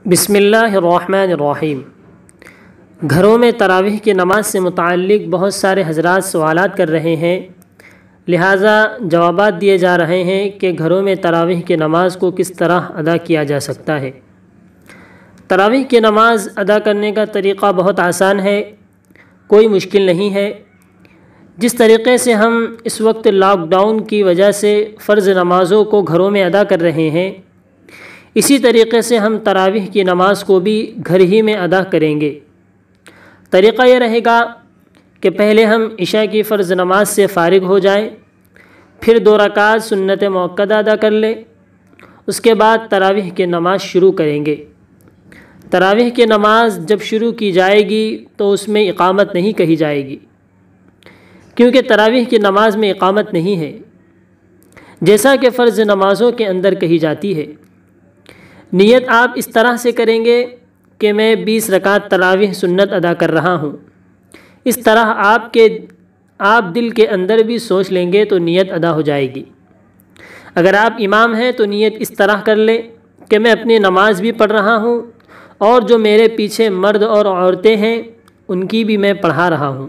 بسم اللہ الرحمن الرحیم۔ گھروں میں تراویح کی نماز سے متعلق بہت سارے حضرات سوالات کر رہے ہیں، لہٰذا جوابات دیے جا رہے ہیں کہ گھروں میں تراویح کی نماز کو کس طرح ادا کیا جا سکتا ہے۔ تراویح کی نماز ادا کرنے کا طریقہ بہت آسان ہے، کوئی مشکل نہیں ہے۔ جس طریقے سے ہم اس وقت لاک ڈاؤن کی وجہ سے فرض نمازوں کو گھروں میں ادا کر رہے ہیں، اسی طریقے سے ہم تراویح کی نماز کو بھی گھر ہی میں ادا کریں گے۔ طریقہ یہ رہے گا کہ پہلے ہم عشاء کی فرض نماز سے فارغ ہو جائیں، پھر 2 رکعت سنت مؤکدہ ادا کر لیں، اس کے بعد تراویح کی نماز شروع کریں گے۔ تراویح کی نماز جب شروع کی جائے گی تو اس میں اقامت نہیں کہی جائے گی، کیونکہ تراویح کی نماز میں اقامت نہیں ہے، جیسا کہ فرض نمازوں کے اندر کہی جاتی ہے۔ نیت آپ اس طرح سے کریں گے کہ میں 20 رکعت تراویح سنت ادا کر رہا ہوں، اس طرح آپ دل کے اندر بھی سوچ لیں گے تو نیت ادا ہو جائے گی۔ اگر آپ امام ہیں تو نیت اس طرح کر لیں کہ میں اپنی نماز بھی پڑھ رہا ہوں اور جو میرے پیچھے مرد اور عورتیں ہیں ان کی بھی میں پڑھا رہا ہوں۔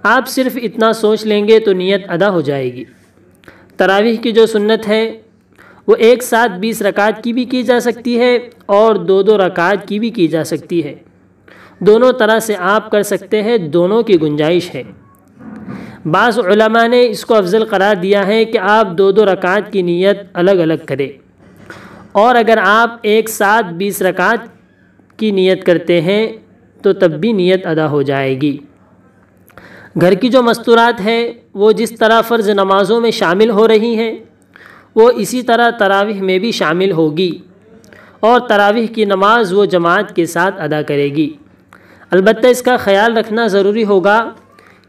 آپ صرف اتنا سوچ لیں گے تو نیت ادا ہو جائے گی۔ تراویح کی جو سنت ہے وہ ایک ساتھ 20 رکعت کی بھی کی جا سکتی ہے اور 2 رکعت کی بھی کی جا سکتی ہے، دونوں طرح سے آپ کر سکتے ہیں، دونوں کی گنجائش ہے۔ بعض علماء نے اس کو افضل قرار دیا ہے کہ آپ 2 رکعت کی نیت الگ الگ کریں، اور اگر آپ ایک ساتھ 20 رکعت کی نیت کرتے ہیں تو تب بھی نیت ادا ہو جائے گی۔ گھر کی جو مستورات ہیں وہ جس طرح فرض نمازوں میں شامل ہو رہی ہیں وہ اسی طرح تراویح میں بھی شامل ہوگی، اور تراویح کی نماز وہ جماعت کے ساتھ ادا کرے گی۔ البتہ اس کا خیال رکھنا ضروری ہوگا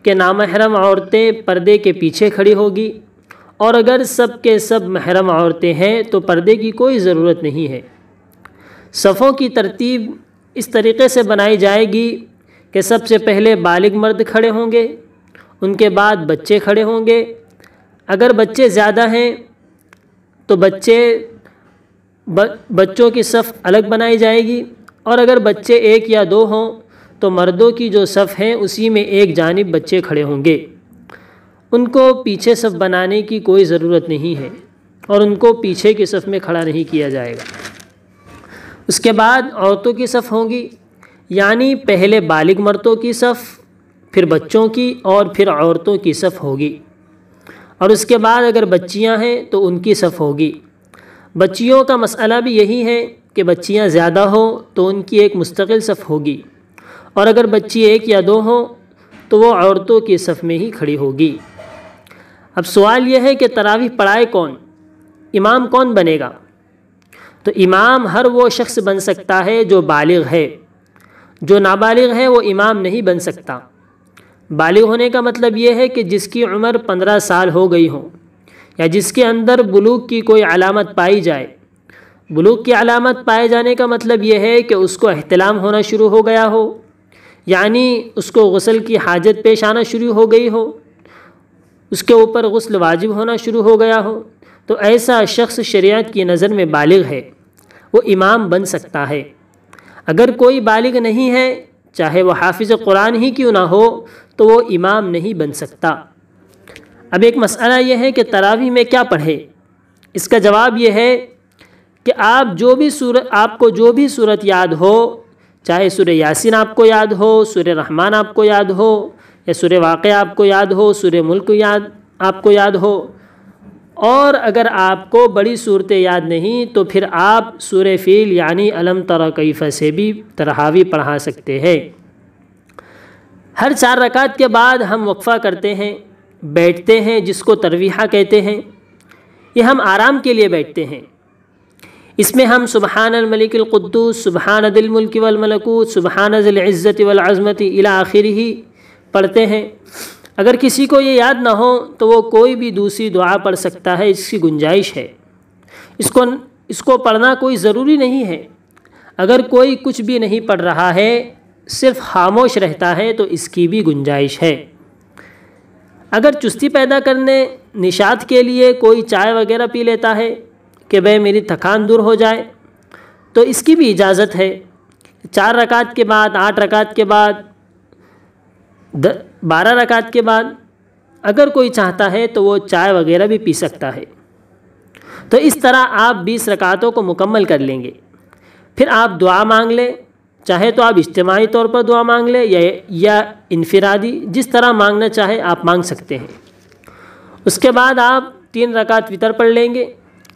کہ نامحرم عورتیں پردے کے پیچھے کھڑی ہوگی، اور اگر سب کے سب محرم عورتیں ہیں تو پردے کی کوئی ضرورت نہیں ہے۔ صفوں کی ترتیب اس طریقے سے بنائی جائے گی کہ سب سے پہلے بالغ مرد کھڑے ہوں گے، ان کے بعد بچے کھڑے ہوں گے۔ اگر بچے زیادہ ہیں تو بچوں کی صف الگ بنائی جائے گی، اور اگر بچے 1 یا 2 ہوں تو مردوں کی جو صف ہے اسی میں ایک جانب بچے کھڑے ہوں گے۔ ان کو پیچھے صف بنانے کی کوئی ضرورت نہیں ہے اور ان کو پیچھے کی صف میں کھڑا نہیں کیا جائے گا۔ اس کے بعد عورتوں کی صف ہوں گی، یعنی پہلے بالغ مردوں کی صف، پھر بچوں کی، اور پھر عورتوں کی صف ہوگی، اور اس کے بعد اگر بچیاں ہیں تو ان کی صف ہوگی۔ بچیوں کا مسئلہ بھی یہی ہے کہ بچیاں زیادہ ہوں تو ان کی ایک مستقل صف ہوگی، اور اگر بچی 1 یا 2 ہوں تو وہ عورتوں کی صف میں ہی کھڑی ہوگی۔ اب سوال یہ ہے کہ تراویح پڑھائے کون؟ امام کون بنے گا؟ تو امام ہر وہ شخص بن سکتا ہے جو بالغ ہے، جو نابالغ ہے وہ امام نہیں بن سکتا۔ بالغ ہونے کا مطلب یہ ہے کہ جس کی عمر 15 سال ہو گئی ہو، یا جس کے اندر بلوغ کی کوئی علامت پائی جائے۔ بلوغ کی علامت پائے جانے کا مطلب یہ ہے کہ اس کو احتلام ہونا شروع ہو گیا ہو، یعنی اس کو غسل کی حاجت پیش آنا شروع ہو گئی ہو، اس کے اوپر غسل واجب ہونا شروع ہو گیا ہو، تو ایسا شخص شریعت کی نظر میں بالغ ہے، وہ امام بن سکتا ہے۔ اگر کوئی بالغ نہیں ہے، چاہے وہ حافظ قرآن ہی کیوں نہ ہو، تو وہ امام نہیں بن سکتا۔ اب ایک مسئلہ یہ ہے کہ تراویح میں کیا پڑھے؟ اس کا جواب یہ ہے کہ آپ کو جو بھی صورت یاد ہو، چاہے سورہ یاسین آپ کو یاد ہو، سورہ رحمان آپ کو یاد ہو، یا سورہ واقعہ آپ کو یاد ہو، سورہ ملک آپ کو یاد ہو، اور اگر آپ کو بڑی صورتیں یاد نہیں تو پھر آپ سورہ فیل یعنی الم تر کیف سے بھی تراویح پڑھا سکتے ہیں۔ ہر 4 رکعت کے بعد ہم وقفہ کرتے ہیں، بیٹھتے ہیں، جس کو ترویحہ کہتے ہیں۔ یہ ہم آرام کے لیے بیٹھتے ہیں۔ اس میں ہم سبحان الملک القدوس، سبحان ذی الملک والملکوت، سبحان ذی العزت والعظمت الی آخرہ پڑھتے ہیں۔ اگر کسی کو یہ یاد نہ ہو تو وہ کوئی بھی دوسری دعا پڑھ سکتا ہے، اس کی گنجائش ہے۔ اس کو پڑھنا کوئی ضروری نہیں ہے۔ اگر کوئی کچھ بھی نہیں پڑھ رہا ہے، صرف خاموش رہتا ہے تو اس کی بھی گنجائش ہے۔ اگر چستی پیدا کرنے نشاط کے لیے کوئی چائے وغیرہ پی لیتا ہے کہ بھئی میری تھکان دور ہو جائے، تو اس کی بھی اجازت ہے، 4 رکعت کے بعد، 8 رکعت کے بعد، 12 رکعت کے بعد اگر کوئی چاہتا ہے تو وہ چائے وغیرہ بھی پی سکتا ہے۔ تو اس طرح آپ 20 رکعتوں کو مکمل کر لیں گے۔ پھر آپ دعا مانگ لیں، چاہے تو آپ اجتماعی طور پر دعا مانگ لیں یا انفرادی، جس طرح مانگنا چاہے آپ مانگ سکتے ہیں۔ اس کے بعد آپ 3 رکعت وتر پڑھ لیں گے۔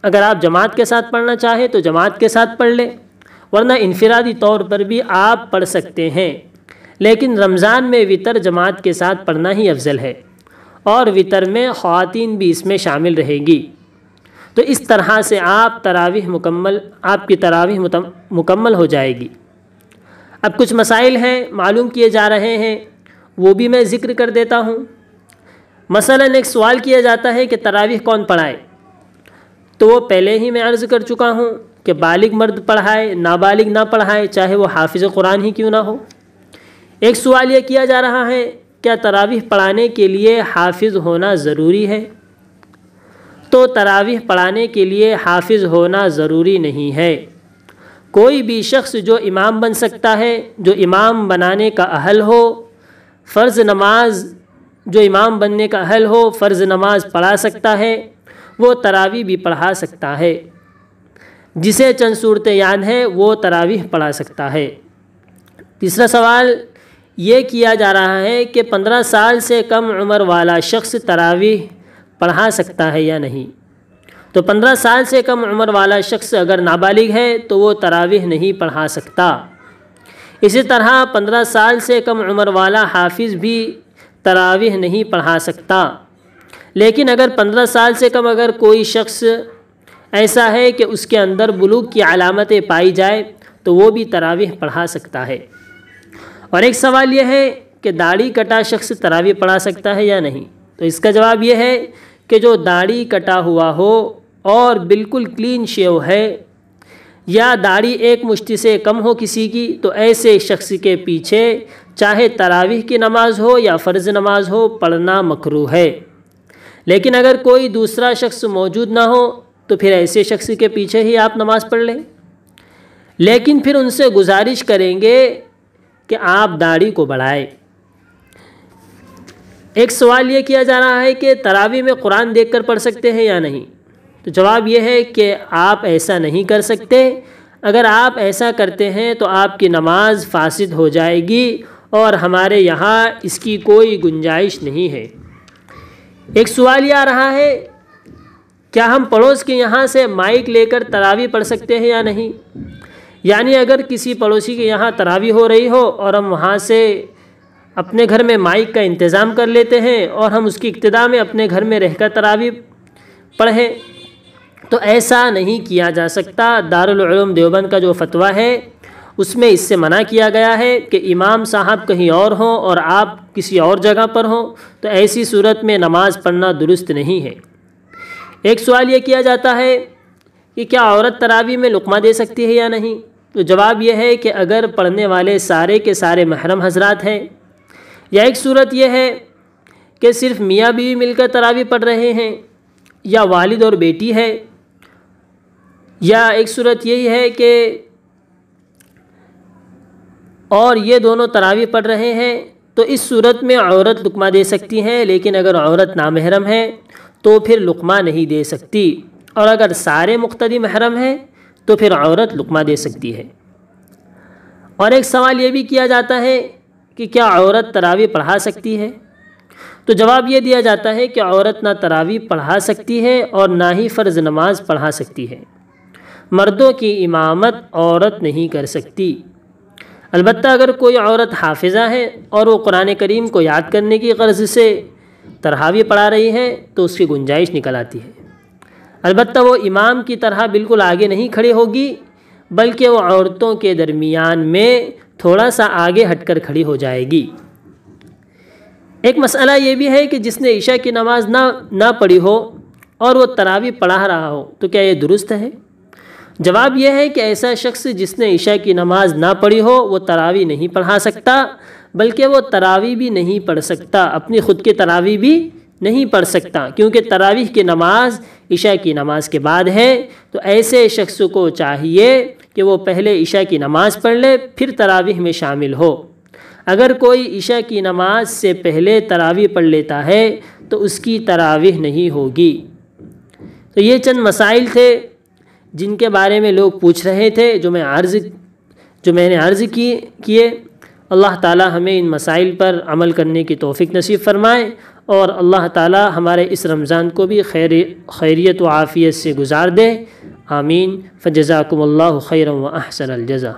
اگر آپ جماعت کے ساتھ پڑھنا چاہیں تو جماعت کے ساتھ پڑھ لیں، ورنہ انفرادی طور پر بھی آپ پڑھ سکتے ہیں، لیکن رمضان میں وتر جماعت کے ساتھ پڑھنا ہی افضل ہے، اور وتر میں خواتین بھی اس میں شامل رہے گی۔ تو اس طرح سے آپ کی تراویح مکمل ہو جائے گی۔ اب کچھ مسائل ہیں معلوم کیے جا رہے ہیں، وہ بھی میں ذکر کر دیتا ہوں۔ مثلاً ایک سوال کیا جاتا ہے کہ تراویح کون پڑھائے؟ تو وہ پہلے ہی میں عرض کر چکا ہوں کہ بالغ مرد پڑھائے، نابالغ نہ پڑھائے، چاہے وہ حافظ قرآن ہی کیوں نہ ہو۔ ایک سوال یہ کیا جا رہا ہے، کیا تراویح پڑھانے کے لیے حافظ ہونا ضروری ہے؟ تو تراویح پڑھانے کے لیے حافظ ہونا ضروری نہیں ہے۔ کوئی بھی شخص جو امام بن سکتا ہے، جو امام بنانے کا اہل ہو، جو امام بننے کا اہل ہو، فرض نماز پڑھا سکتا ہے، وہ تراویح بھی پڑھا سکتا ہے۔ جسے چند صورتیں یاد ہیں وہ تراویح پڑھا سکتا ہے۔ تیسرا سوال یہ کیا جا رہا ہے کہ 15 سال سے کم عمر والا شخص تراویح پڑھا سکتا ہے یا نہیں؟ تو 15 سال سے کم عمر والا شخص اگر نابالغ ہے تو وہ تراویح نہیں پڑھا سکتا۔ اسی طرح 15 سال سے کم عمر والا حافظ بھی تراویح نہیں پڑھا سکتا۔ لیکن اگر 15 سال سے کم اگر کوئی شخص ایسا ہے کہ اس کے اندر بلوغ کی علامتیں پائی جائے تو وہ بھی تراویح پڑھا سکتا ہے۔ اور ایک سوال یہ ہے کہ داڑھی کٹا شخص تراویح پڑھا سکتا ہے یا نہیں؟ تو اس کا جواب یہ ہے کہ جو داڑھی کٹا ہوا ہو اور بالکل کلین شیو ہے، یا داڑھی ایک مشتی سے کم ہو کسی کی، تو ایسے شخص کے پیچھے چاہے تراویح کی نماز ہو یا فرض نماز ہو پڑھنا مکروہ ہے۔ لیکن اگر کوئی دوسرا شخص موجود نہ ہو تو پھر ایسے شخص کے پیچھے ہی آپ نماز پڑھ لیں، لیکن پھر ان سے گزارش کریں گے کہ آپ داڑھی کو بڑھائیں۔ ایک سوال یہ کیا جا رہا ہے کہ تراویح میں قرآن دیکھ کر پڑھ سکتے ہیں یا نہیں؟ تو جواب یہ ہے کہ آپ ایسا نہیں کر سکتے۔ اگر آپ ایسا کرتے ہیں تو آپ کی نماز فاسد ہو جائے گی، اور ہمارے یہاں اس کی کوئی گنجائش نہیں ہے۔ ایک سوال یہ آ رہا ہے، کیا ہم پڑوس کے یہاں سے مائک لے کر تراویح پڑھ سکتے ہیں یا نہیں؟ یعنی اگر کسی پڑوسی کے یہاں تراویح ہو رہی ہو اور ہم وہاں سے اپنے گھر میں مائک کا انتظام کر لیتے ہیں اور ہم اس کی اقتداء میں اپنے گھر میں رہ کر تراویح پڑھیں، تو ایسا نہیں کیا جا سکتا۔ دارالعلوم دیوبند کا جو فتویٰ ہے اس میں اس سے منع کیا گیا ہے کہ امام صاحب کہیں اور ہوں اور آپ کسی اور جگہ پر ہوں، تو ایسی صورت میں نماز پڑھنا درست نہیں ہے۔ ایک سوال یہ کیا جاتا ہے کہ کیا عورت تراویح میں لقمہ دے سکتی ہے یا نہیں؟ تو جواب یہ ہے کہ اگر پڑھنے والے سارے کے سارے محرم حضرات ہیں، یا ایک صورت یہ ہے کہ صرف میاں بیوی مل کر تراویح پڑھ رہے ہیں، یا والد اور بیٹی ہے، یا ایک صورت یہی ہے کہ اور یہ دونوں تراویح پڑھ رہے ہیں، تو اس صورت میں عورت لقمہ دے سکتی ہے، لیکن اگر عورت نامحرم ہے تو پھر لقمہ نہیں دے سکتی، اور اگر سارے مقتدی محرم ہیں تو پھر عورت لقمہ دے سکتی ہے۔ اور ایک سوال یہ بھی کیا جاتا ہے کہ کیا عورت تراویح پڑھا سکتی ہے؟ تو جواب یہ دیا جاتا ہے کہ عورت نہ تراویح پڑھا سکتی ہے اور نہ ہی فرض نماز پڑھا سکتی ہے۔ مردوں کی امامت عورت نہیں کر سکتی۔ البتہ اگر کوئی عورت حافظہ ہے اور وہ قرآن کریم کو یاد کرنے کی غرض سے تراویح پڑھا رہی ہے تو اس کی گنجائش نکل آتی ہے۔ البتہ وہ امام کی طرح بالکل آگے نہیں کھڑی ہوگی، بلکہ وہ عورتوں کے درمیان میں تھوڑا سا آگے ہٹ کر کھڑی ہو جائے گی۔ ایک مسئلہ یہ بھی ہے کہ جس نے عشاء کی نماز نہ پڑھی ہو اور وہ تراویح پڑھا رہا ہو تو کیا یہ درست ہے؟ جواب یہ ہے کہ ایسا شخص جس نے عشاء کی نماز نہ پڑھی ہو وہ تراویح نہیں پڑھا سکتا، بلکہ وہ تراویح بھی نہیں پڑھ سکتا، اپنی خود کی تراویح بھی نہیں پڑھ سکتا، کیونکہ تراویح کی نماز عشاء کی نماز کے بعد ہے، تو ایسے شخص کو چاہیے کہ وہ پہلے عشاء کی نماز پڑھ لے پھر تراویح میں شامل ہو۔ اگر کوئی عشاء کی نماز سے پہلے تراویح پڑھ لیتا ہے تو اس کی تراویح نہیں ہوگی۔ تو یہ چند مسائل تھے جن کے بارے میں لوگ پوچھ رہے تھے، جو میں نے عرض کیے۔ اللہ تعالی ہمیں ان مسائل پر عمل کرنے کی توفیق نصیب فرمائے، اور اللہ تعالی ہمارے اس رمضان کو بھی خیریت و عافیت سے گزار دے، آمین۔ فجزاکم اللہ خیرا و احسن الجزا۔